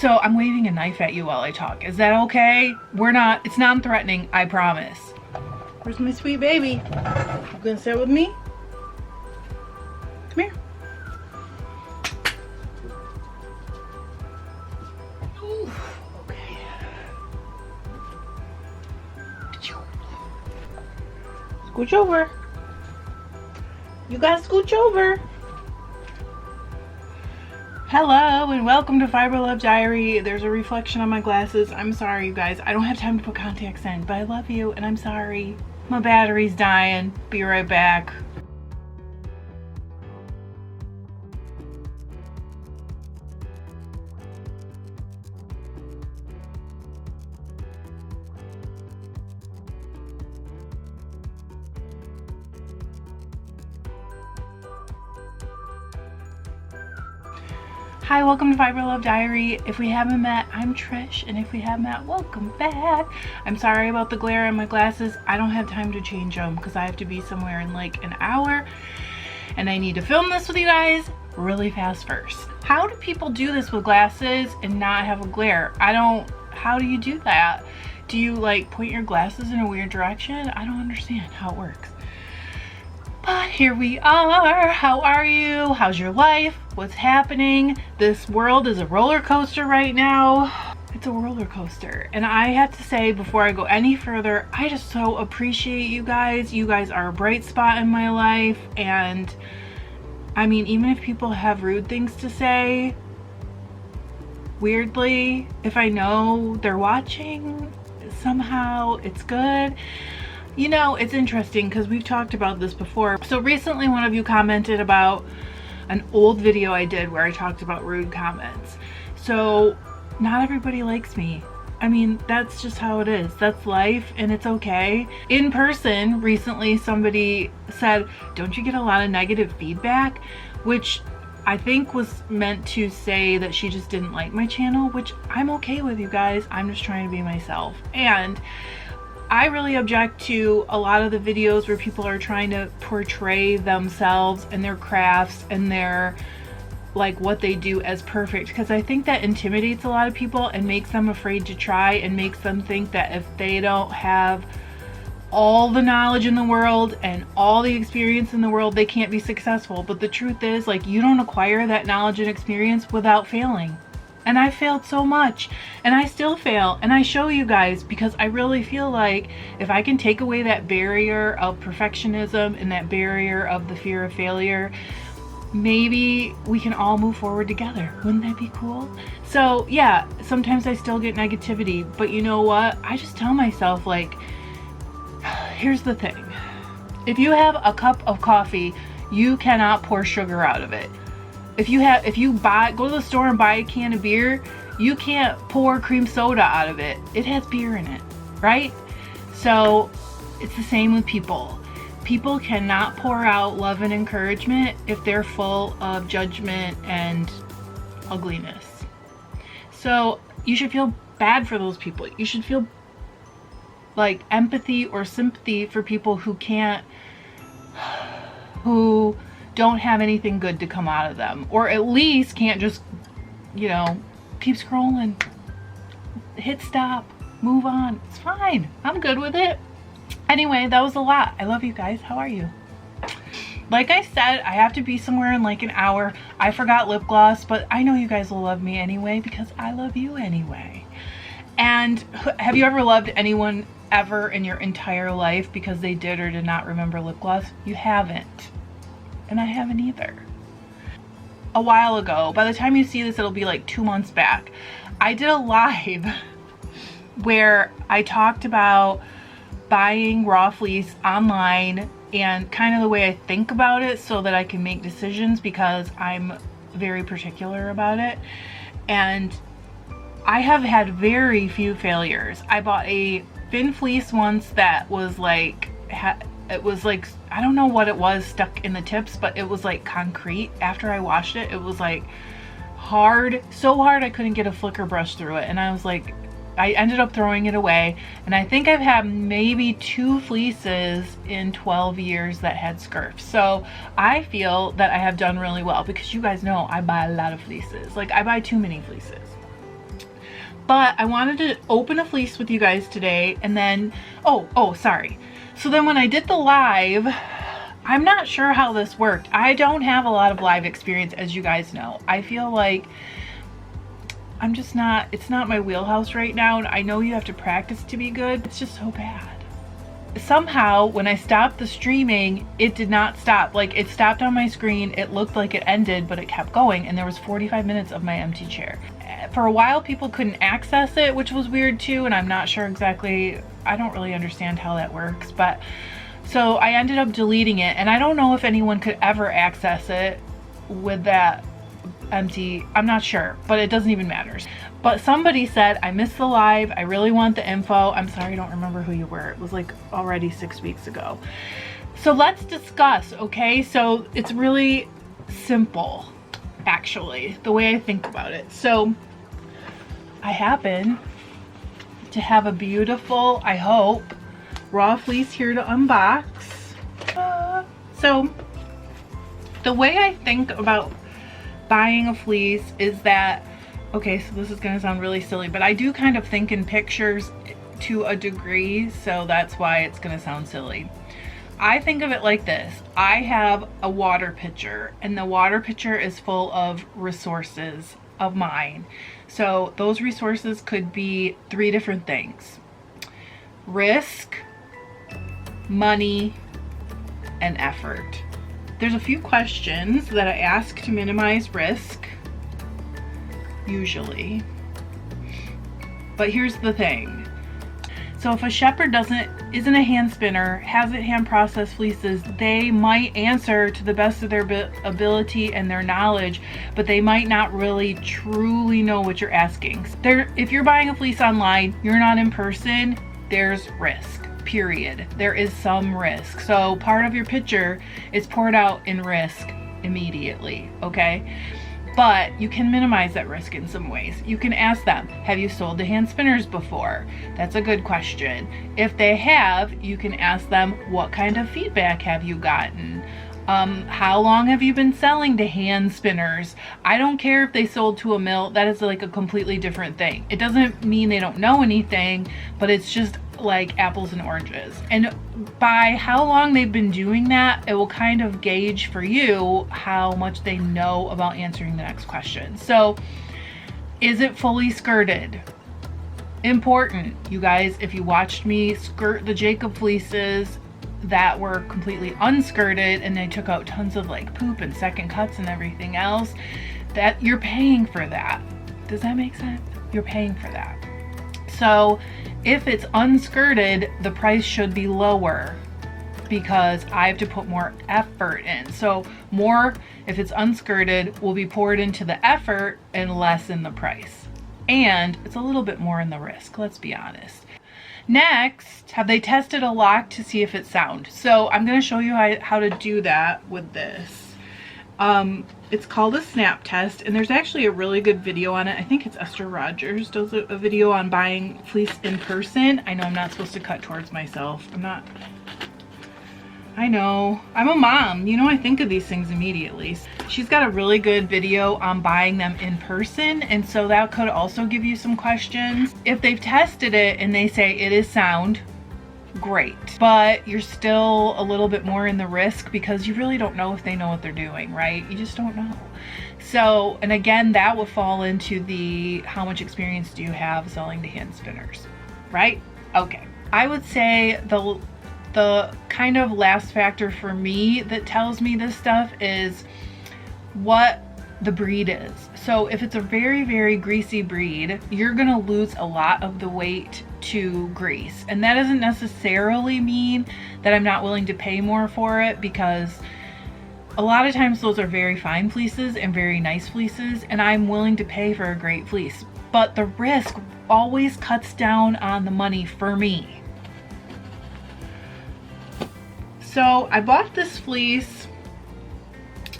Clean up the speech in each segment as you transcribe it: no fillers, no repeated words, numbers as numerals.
So I'm waving a knife at you while I talk. Is that okay? It's non-threatening, I promise. Where's my sweet baby? You gonna sit with me? Come here. Ooh, okay. Scooch over. You gotta scooch over. Hello and welcome to FiberLoveDiary. There's a reflection on my glasses. I'm sorry, you guys. I don't have time to put contacts in, but I love you and I'm sorry. My battery's dying. Be right back. Hi, welcome to FiberLoveDiary. If we haven't met, I'm Trish, and if we have met, welcome back. I'm sorry about the glare on my glasses. I don't have time to change them because I have to be somewhere in like an hour, and I need to film this with you guys really fast first. How do people do this with glasses and not have a glare? How do you do that? Do you like point your glasses in a weird direction? I don't understand how it works. But here we are. How are you? How's your life? What's happening? This world is a roller coaster right now. It's a roller coaster. And I have to say, before I go any further, I just so appreciate you guys. You guys are a bright spot in my life. And I mean, even if people have rude things to say, weirdly, if I know they're watching, somehow it's good. You know, it's interesting because we've talked about this before. So recently one of you commented about an old video I did where I talked about rude comments. So not everybody likes me. I mean, that's just how it is. That's life and it's okay. In person, recently somebody said, don't you get a lot of negative feedback? Which I think was meant to say that she just didn't like my channel, which I'm okay with, you guys. I'm just trying to be myself. And I really object to a lot of the videos where people are trying to portray themselves and their crafts and their, like, what they do as perfect, because I think that intimidates a lot of people and makes them afraid to try and makes them think that if they don't have all the knowledge in the world and all the experience in the world, they can't be successful. But the truth is, like, you don't acquire that knowledge and experience without failing. And I failed so much, and I still fail, and I show you guys because I really feel like if I can take away that barrier of perfectionism and that barrier of the fear of failure, maybe we can all move forward together. Wouldn't that be cool? So yeah, sometimes I still get negativity, but you know what? I just tell myself, like, here's the thing. If you have a cup of coffee, you cannot pour sugar out of it. If you go to the store and buy a can of beer, you can't pour cream soda out of it. It has beer in it, right? So it's the same with people. People cannot pour out love and encouragement if they're full of judgment and ugliness. So you should feel bad for those people. You should feel like empathy or sympathy for people who don't have anything good to come out of them, or at least can't just, you know, keep scrolling, hit stop, move on. It's fine. I'm good with it. Anyway, that was a lot. I love you guys. How are you? Like I said, I have to be somewhere in like an hour. I forgot lip gloss, but I know you guys will love me anyway because I love you anyway. And have you ever loved anyone ever in your entire life because they did or did not remember lip gloss? You haven't. And I haven't either. A while ago, by the time you see this, it'll be like 2 months back, I did a live where I talked about buying raw fleece online and kind of the way I think about it so that I can make decisions, because I'm very particular about it. And I have had very few failures. I bought a thin fleece once that was like, it was like, I don't know what it was stuck in the tips, but it was like concrete. After I washed it, it was like hard, so hard I couldn't get a flicker brush through it. And I was like, I ended up throwing it away. And I think I've had maybe 2 fleeces in 12 years that had scurfs. So I feel that I have done really well, because you guys know I buy a lot of fleeces. Like, I buy too many fleeces. But I wanted to open a fleece with you guys today, and then, sorry. So then when I did the live, I'm not sure how this worked. I don't have a lot of live experience, as you guys know. I feel like I'm just not, it's not my wheelhouse right now, and I know you have to practice to be good. It's just so bad. Somehow when I stopped the streaming, it did not stop. Like, it stopped on my screen, it looked like it ended, but it kept going, and there was 45 minutes of my empty chair. For a while people couldn't access it, which was weird too, and I'm not sure exactly, I don't really understand how that works, but so I ended up deleting it, and I don't know if anyone could ever access it with that empty, I'm not sure, but it doesn't even matter. But somebody said, I missed the live, I really want the info. I'm sorry, I don't remember who you were. It was like already 6 weeks ago. So let's discuss, okay? So it's really simple, actually, the way I think about it. So I happen to have a beautiful, I hope, raw fleece here to unbox. So the way I think about buying a fleece is that, okay, so this is gonna sound really silly, but I do kind of think in pictures to a degree, so that's why it's gonna sound silly. I think of it like this. I have a water pitcher, and the water pitcher is full of resources of mine. So those resources could be 3 different things: risk, money, and effort. There's a few questions that I ask to minimize risk, usually. But here's the thing. So if a shepherd isn't a hand spinner, hasn't hand processed fleeces, they might answer to the best of their ability and their knowledge, but they might not really truly know what you're asking. If you're buying a fleece online, you're not in person, there's risk, period. There is some risk. So part of your picture is poured out in risk immediately, okay? But you can minimize that risk in some ways. You can ask them, have you sold to hand spinners before? That's a good question. If they have, you can ask them, what kind of feedback have you gotten? How long have you been selling to hand spinners? I don't care if they sold to a mill. That is like a completely different thing. It doesn't mean they don't know anything, but it's just like apples and oranges. And by how long they've been doing that, it will kind of gauge for you how much they know about answering the next question. So, is it fully skirted? Important, you guys. If you watched me skirt the Jacob fleeces that were completely unskirted and they took out tons of like poop and second cuts and everything else, that you're paying for that. Does that make sense? You're paying for that. So if it's unskirted, the price should be lower because I have to put more effort in. So more, if it's unskirted, will be poured into the effort and less in the price. And it's a little bit more in the risk, let's be honest. Next, have they tested a lock to see if it's sound? So I'm going to show you how to do that with this. It's called a snap test, and there's actually a really good video on it. I think it's Esther Rogers does a video on buying fleece in person. I know I'm not supposed to cut towards myself. I know, I'm a mom, you know, I think of these things immediately. She's got a really good video on buying them in person, and so that could also give you some questions. If they've tested it and they say it is sound, great, but you're still a little bit more in the risk because you really don't know if they know what they're doing, right? You just don't know. So, and again, that will fall into the how much experience do you have selling to hand spinners, right? Okay, I would say the kind of last factor for me that tells me this stuff is what the breed is. So if it's a very, very greasy breed, you're gonna lose a lot of the weight to grease. And that doesn't necessarily mean that I'm not willing to pay more for it, because a lot of times those are very fine fleeces and very nice fleeces, and I'm willing to pay for a great fleece. But the risk always cuts down on the money for me. So I bought this fleece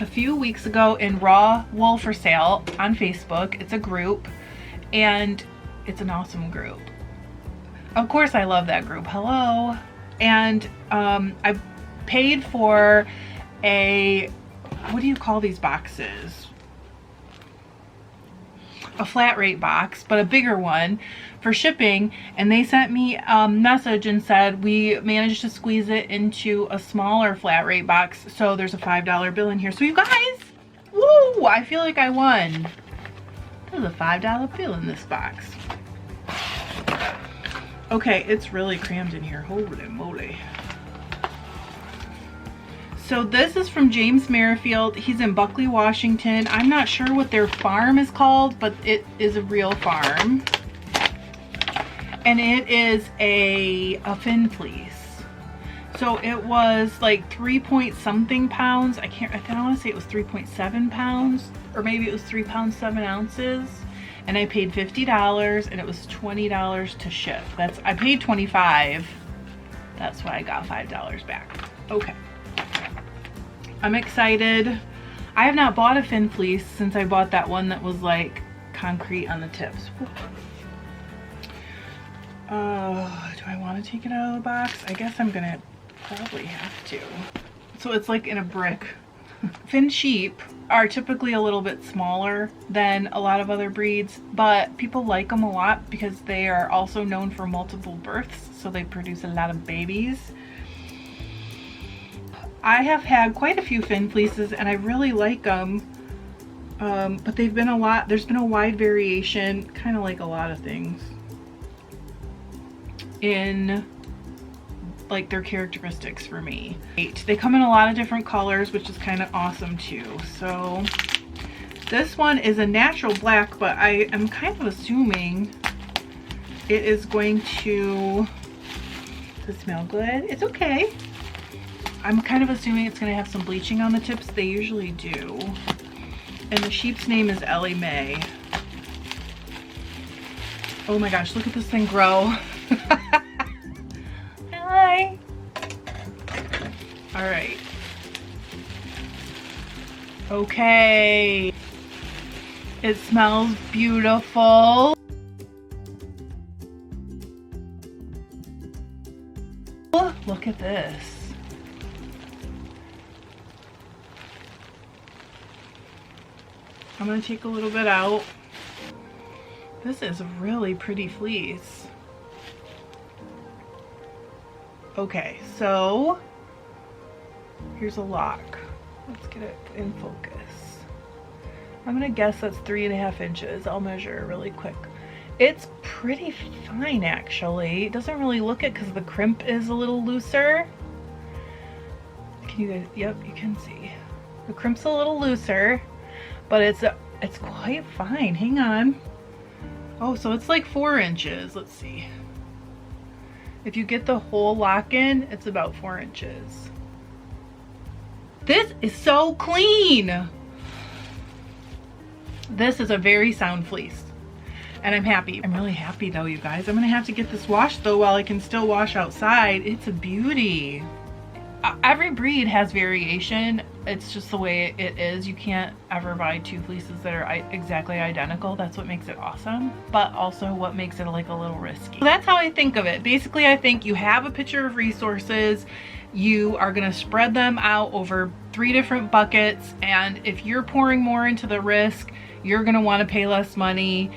a few weeks ago in Raw Wool for Sale on Facebook. It's a group, and it's an awesome group. Of course I love that group, hello. And I paid for a, what do you call these boxes? a flat rate box, but a bigger one for shipping, and they sent me a message and said we managed to squeeze it into a smaller flat rate box, so there's a $5 bill in here. So you guys, woo, I feel like I won. There's a $5 bill in this box. Okay, it's really crammed in here, holy moly. So this is from James Merrifield. He's in Buckley, Washington. I'm not sure what their farm is called, but it is a real farm. And it is a fin fleece. So it was like 3-point-something pounds. I want to say it was 3.7 pounds, or maybe it was 3 pounds 7 ounces. And I paid $50, and it was $20 to ship. I paid $25. That's why I got $5 back. Okay. I'm excited. I have not bought a fin fleece since I bought that one that was like concrete on the tips. Do I want to take it out of the box? I guess I'm gonna probably have to. So it's like in a brick. Fin sheep are typically a little bit smaller than a lot of other breeds, but people like them a lot because they are also known for multiple births, so they produce a lot of babies. I have had quite a few fin fleeces and I really like them, but they've been there's been a wide variation, kind of like a lot of things, in like their characteristics for me. They come in a lot of different colors, which is kind of awesome too. So this one is a natural black, but I am kind of assuming it is going to smell good. It's okay. I'm kind of assuming it's going to have some bleaching on the tips. They usually do. And the sheep's name is Ellie Mae. Oh my gosh, look at this thing grow. Hi. All right. Okay. It smells beautiful. Look at this. I'm gonna take a little bit out. This is a really pretty fleece. Okay, so here's a lock. Let's get it in focus. I'm gonna guess that's 3.5 inches. I'll measure really quick. It's pretty fine actually. It doesn't really look it because the crimp is a little looser. Can you guys, yep, you can see. The crimp's a little looser, but it's quite fine. Hang on. Oh, so it's like 4 inches. Let's see. If you get the whole lock in, it's about 4 inches. This is so clean. This is a very sound fleece. And I'm happy. I'm really happy though, you guys. I'm gonna have to get this washed though while I can still wash outside. It's a beauty. Every breed has variation. It's just the way it is. You can't ever buy 2 fleeces that are exactly identical. That's what makes it awesome, but also what makes it like a little risky. So that's how I think of it. Basically, I think you have a picture of resources. You are gonna spread them out over 3 different buckets, and if you're pouring more into the risk, you're gonna wanna pay less money.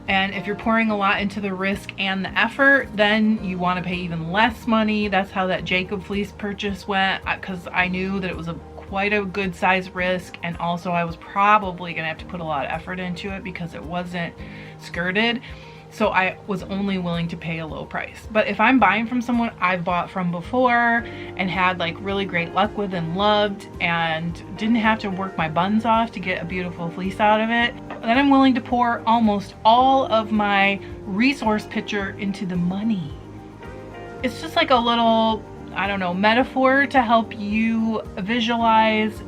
And if you're pouring a lot into the risk and the effort, then you want to pay even less money. That's how that Jacob fleece purchase went, because I knew that it was quite a good size risk, and also I was probably gonna have to put a lot of effort into it because it wasn't skirted. So I was only willing to pay a low price. But if I'm buying from someone I've bought from before and had like really great luck with and loved and didn't have to work my buns off to get a beautiful fleece out of it, then I'm willing to pour almost all of my resource picture into the money. It's just like a little, I don't know, metaphor to help you visualize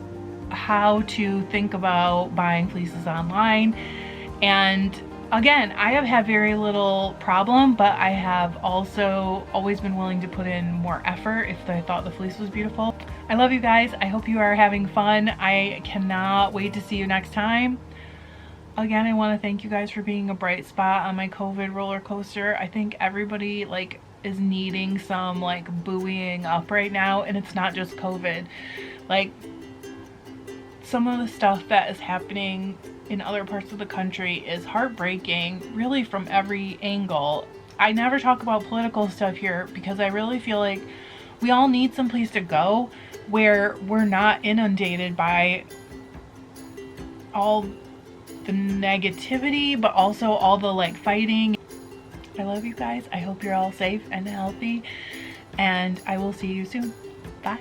how to think about buying fleeces online. And again, I have had very little problem, but I have also always been willing to put in more effort if I thought the fleece was beautiful. I love you guys. I hope you are having fun. I cannot wait to see you next time. Again, I want to thank you guys for being a bright spot on my COVID roller coaster. I think everybody like is needing some like buoying up right now, and it's not just COVID. Like some of the stuff that is happening in other parts of the country is heartbreaking, really from every angle. I never talk about political stuff here because I really feel like we all need some place to go where we're not inundated by all the negativity, but also all the like fighting. I love you guys. I hope you're all safe and healthy, and I will see you soon. Bye.